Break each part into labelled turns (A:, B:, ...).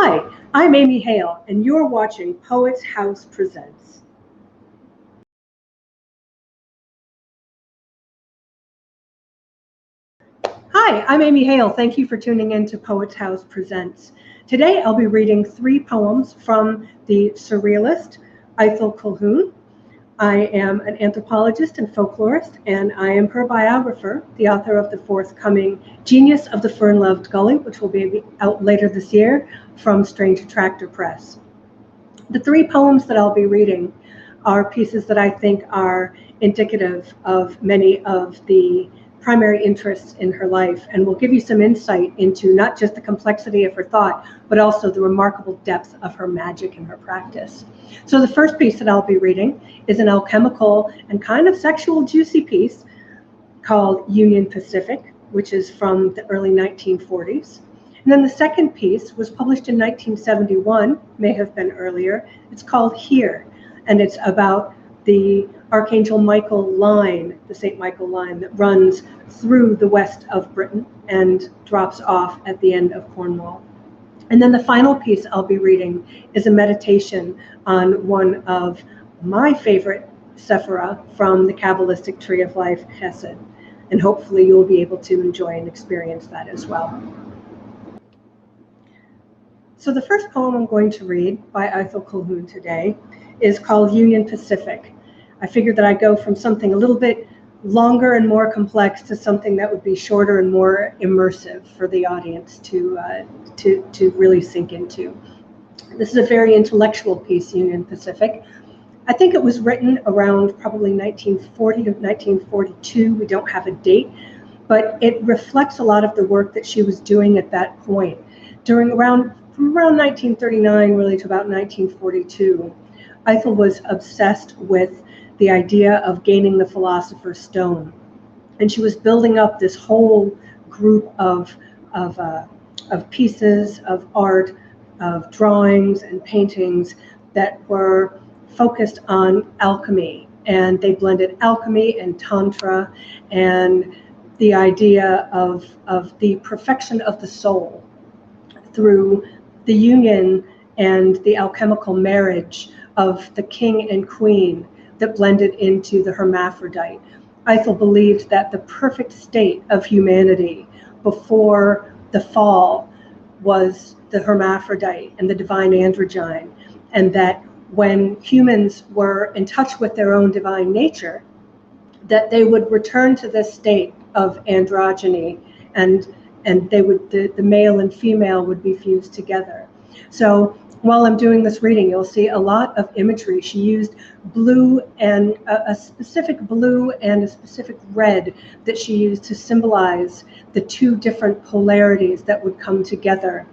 A: Hi, I'm Amy Hale, and you're watching Poets House Presents. Hi, I'm Amy Hale. Thank you for tuning in to Poets House Presents. Today I'll be reading 3 poems from the surrealist Ithell Colquhoun. I am an anthropologist and folklorist, and I am her biographer, the author of the forthcoming Genius of the Fern-Loved Gully, which will be out later this year from Strange Tractor Press. The 3 poems that I'll be reading are pieces that I think are indicative of many of the primary interests in her life, and will give you some insight into not just the complexity of her thought, but also the remarkable depth of her magic and her practice. So the first piece that I'll be reading is an alchemical and kind of sexual juicy piece called Union Pacific, which is from the early 1940s. And then the second piece was published in 1971, may have been earlier. It's called Here, and it's about the Archangel Michael line, the St. Michael line that runs through the west of Britain and drops off at the end of Cornwall. And then the final piece I'll be reading is a meditation on one of my favorite sephira from the Kabbalistic Tree of Life, Hesed. And hopefully you'll be able to enjoy and experience that as well. So the first poem I'm going to read by Ithell Colquhoun today is called Union Pacific. I figured that I'd go from something a little bit longer and more complex to something that would be shorter and more immersive for the audience to really sink into. This is a very intellectual piece, Union Pacific. I think it was written around probably 1940 to 1942. We don't have a date, but it reflects a lot of the work that she was doing at that point. From around 1939 really to about 1942, Ithell was obsessed with the idea of gaining the Philosopher's Stone. And she was building up this whole group of pieces of art, of drawings and paintings that were focused on alchemy. And they blended alchemy and tantra and the idea of the perfection of the soul through the union and the alchemical marriage of the king and queen that blended into the hermaphrodite. Ithell believed that the perfect state of humanity before the fall was the hermaphrodite and the divine androgyne, and that when humans were in touch with their own divine nature, that they would return to this state of androgyny, and the male and female would be fused together. So while I'm doing this reading, you'll see a lot of imagery. She used blue and a specific blue and a specific red that she used to symbolize the 2 different polarities that would come together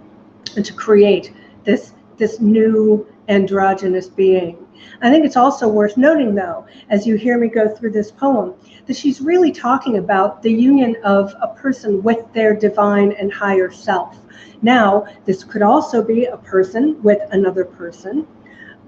A: and to create this new androgynous being. I think it's also worth noting, though, as you hear me go through this poem, that she's really talking about the union of a person with their divine and higher self. Now, this could also be a person with another person,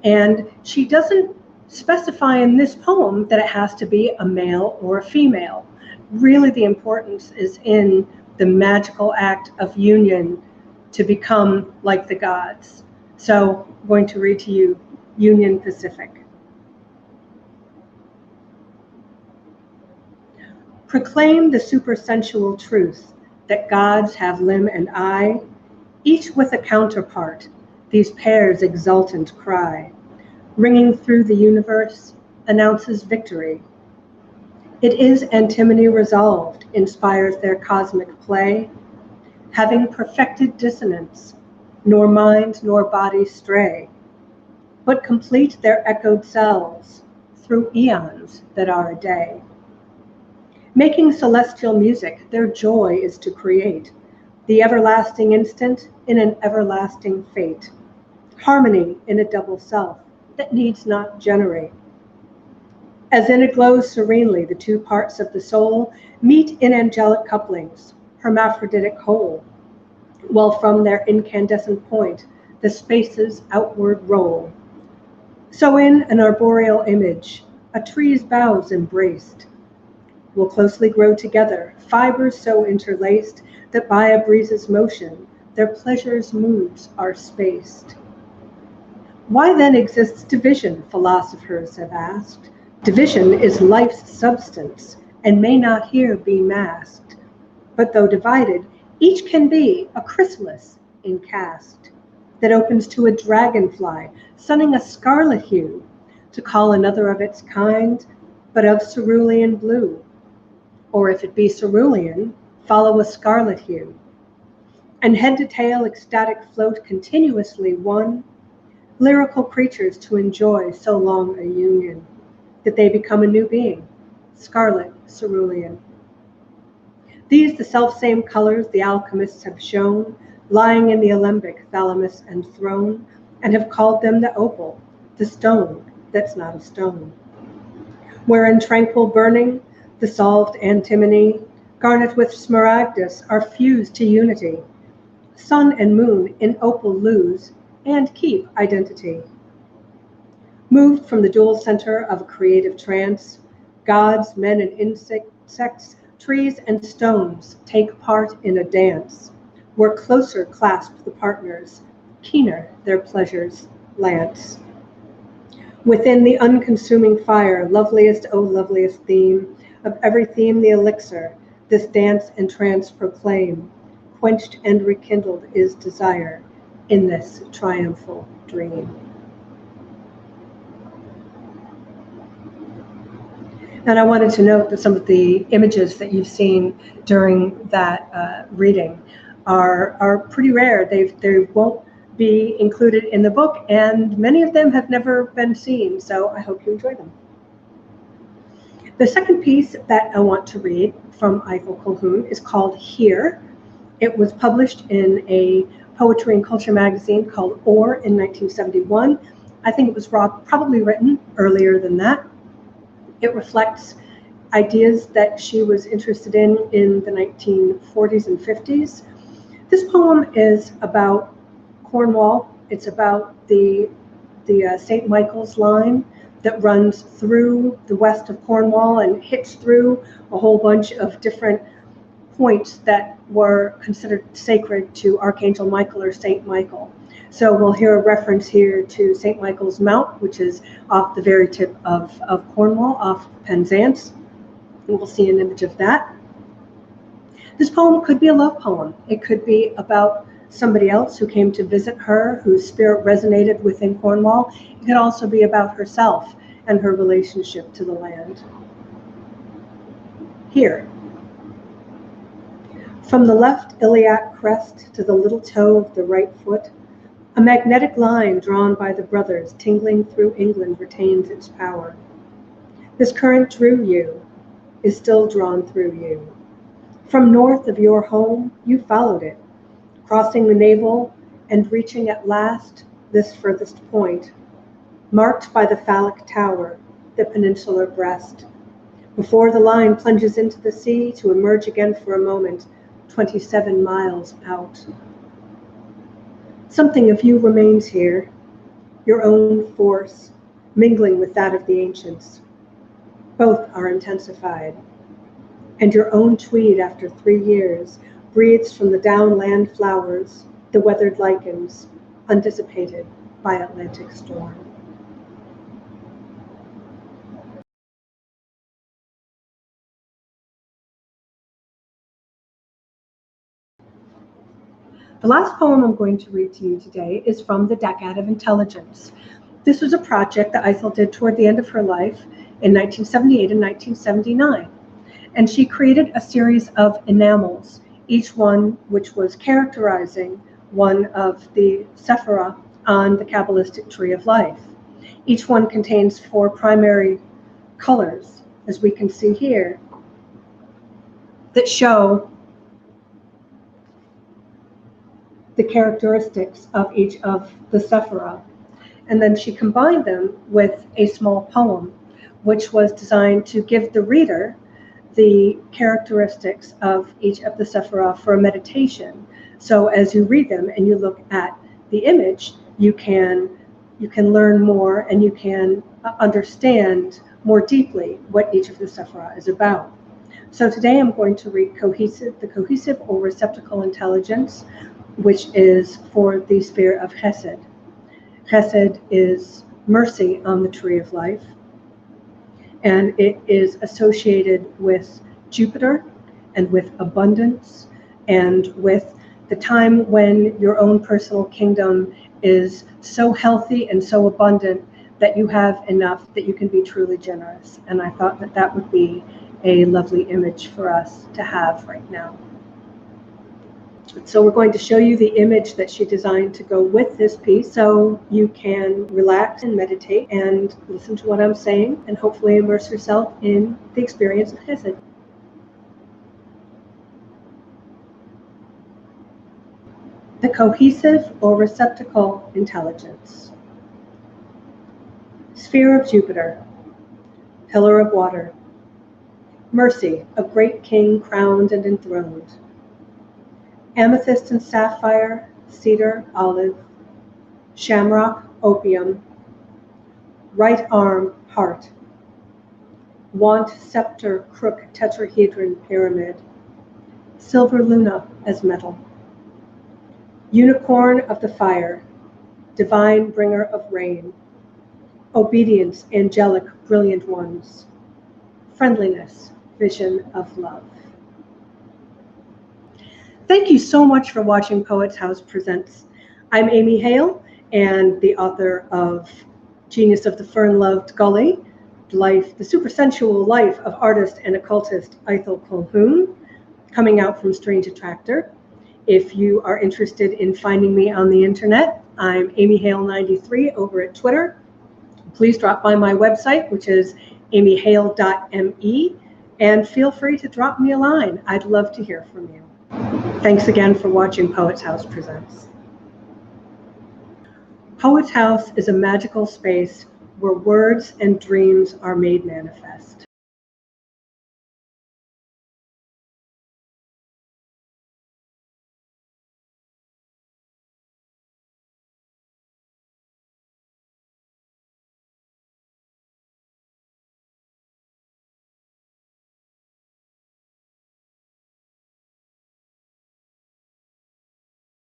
A: and she doesn't specify in this poem that it has to be a male or a female. Really, the importance is in the magical act of union to become like the gods. So I'm going to read to you Union Pacific. Proclaim the supersensual truth that gods have limb and eye, each with a counterpart, these pairs exultant cry, ringing through the universe, announces victory. It is antimony resolved, inspires their cosmic play, having perfected dissonance, nor mind nor body stray, but complete their echoed selves through eons that are a day. Making celestial music, their joy is to create the everlasting instant in an everlasting fate, harmony in a double self that needs not generate. As in it glows serenely, the 2 parts of the soul meet in angelic couplings, hermaphroditic whole, while from their incandescent point the spaces outward roll. So in an arboreal image, a tree's boughs embraced will closely grow together, fibers so interlaced that by a breeze's motion their pleasures' moods are spaced. Why then exists division, philosophers have asked. Division is life's substance, and may not here be masked. But though divided, each can be a chrysalis in cast, that opens to a dragonfly, sunning a scarlet hue, to call another of its kind, but of cerulean blue. Or if it be cerulean, follow a scarlet hue. And head to tail ecstatic float continuously one, lyrical creatures to enjoy so long a union, that they become a new being, scarlet cerulean. These the self-same colors the alchemists have shown, lying in the alembic thalamus and throne, and have called them the opal, the stone that's not a stone. Wherein tranquil burning, the solved antimony, garnet with smaragdus, are fused to unity. Sun and moon in opal lose and keep identity. Moved from the dual center of a creative trance, gods, men, and insects, trees, and stones take part in a dance, where closer clasp the partners, keener their pleasures lance. Within the unconsuming fire, loveliest, O loveliest theme, of every theme the elixir, this dance and trance proclaim, quenched and rekindled is desire in this triumphal dream. And I wanted to note that some of the images that you've seen during that reading are pretty rare. They won't be included in the book, and many of them have never been seen, so I hope you enjoy them. The second piece that I want to read from Ithell Colquhoun is called Here. It was published in a poetry and culture magazine called Or in 1971. I think it was probably written earlier than that. It reflects ideas that she was interested in the 1940s and 50s. This poem is about Cornwall. It's about the St. Michael's line that runs through the west of Cornwall and hits through a whole bunch of different points that were considered sacred to Archangel Michael or St. Michael. So we'll hear a reference here to St. Michael's Mount, which is off the very tip of Cornwall, off Penzance. And we'll see an image of that. This poem could be a love poem. It could be about somebody else who came to visit her, whose spirit resonated within Cornwall. It could also be about herself and her relationship to the land. Here. From the left iliac crest to the little toe of the right foot, a magnetic line drawn by the brothers tingling through England retains its power. This current drew you, is still drawn through you. From north of your home, you followed it, crossing the navel and reaching at last this furthest point, marked by the phallic tower, the peninsular breast, before the line plunges into the sea to emerge again for a moment, 27 miles out. Something of you remains here, your own force, mingling with that of the ancients. Both are intensified. And your own tweed after 3 years breathes from the downland flowers, the weathered lichens, undissipated by Atlantic storm. The last poem I'm going to read to you today is from the Decad of Intelligence. This was a project that Ithell did toward the end of her life in 1978 and 1979. And she created a series of enamels, each one which was characterizing one of the sephira on the Kabbalistic tree of life. Each one contains 4 primary colors, as we can see here, that show the characteristics of each of the sephira. And then she combined them with a small poem, which was designed to give the reader the characteristics of each of the sephira for a meditation. So as you read them and you look at the image, you can learn more and you can understand more deeply what each of the sephira is about. So today I'm going to read the cohesive or receptacle intelligence, which is for the sphere of Chesed. Chesed is mercy on the tree of life, and it is associated with Jupiter and with abundance and with the time when your own personal kingdom is so healthy and so abundant that you have enough that you can be truly generous. And I thought that that would be a lovely image for us to have right now. So we're going to show you the image that she designed to go with this piece so you can relax and meditate and listen to what I'm saying and hopefully immerse yourself in the experience of Chesed. The cohesive or receptacle intelligence. Sphere of Jupiter, pillar of water. Mercy, a great king crowned and enthroned. Amethyst and sapphire, cedar, olive. Shamrock, opium. Right arm, heart. Want, scepter, crook, tetrahedron, pyramid. Silver luna as metal. Unicorn of the fire, divine bringer of rain. Obedience, angelic, brilliant ones. Friendliness, vision of love. Thank you so much for watching Poets House Presents. I'm Amy Hale, and the author of Genius of the Fern-Loved Gully, the supersensual life of artist and occultist Ithell Colquhoun, coming out from Strange Attractor. If you are interested in finding me on the internet, I'm AmyHale93 over at Twitter. Please drop by my website, which is amyhale.me, and feel free to drop me a line. I'd love to hear from you. Thanks again for watching Poets House Presents. Poets House is a magical space where words and dreams are made manifest.